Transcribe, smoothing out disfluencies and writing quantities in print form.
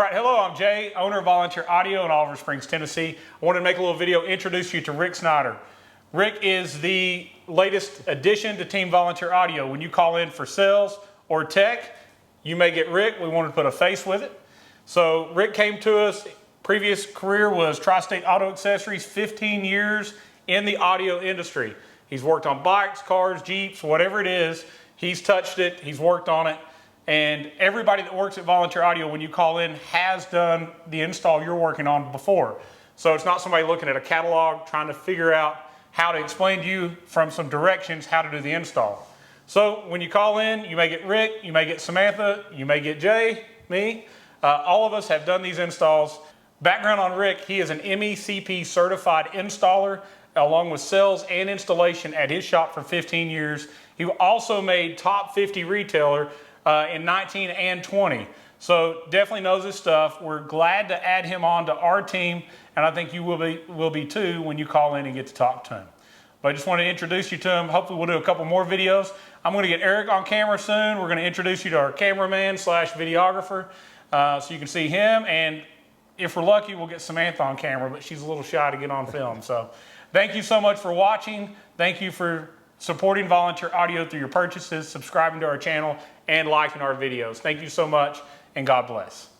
right, hello, I'm Jay, owner of Volunteer Audio in Oliver Springs, Tennessee. I wanted to make a little video, introduce you to Rick Snyder. Rick is the latest addition to Team Volunteer Audio. When you call in for sales or tech, you may get Rick. We wanted to put a face with it. So Rick came to us, previous career was Tri-State Auto Accessories, 15 years in the audio industry. He's worked on bikes, cars, Jeeps, whatever it is. He's touched it, he's worked on it. And everybody that works at Volunteer Audio, when you call in, has done the install you're working on before. So it's not somebody looking at a catalog trying to figure out how to explain to you from some directions how to do the install. So when you call in, you may get Rick, you may get Samantha, you may get Jay, me. All of us have done these installs. Background on Rick, he is an MECP certified installer along with sales and installation at his shop for 15 years. He also made top 50 retailer in 19 and 20. So definitely knows his stuff. We're glad to add him on to our team, and I think you will be too when you call in and get to talk to him. But I just want to introduce you to him. Hopefully we'll do a couple more videos. I'm going to get Eric on camera soon. We're going to introduce you to our cameraman slash videographer so you can see him, and if we're lucky we'll get Samantha on camera, but she's a little shy to get on film. So thank you so much for watching. Thank you for supporting Volunteer Audio through your purchases, subscribing to our channel, and liking our videos. Thank you so much, and God bless.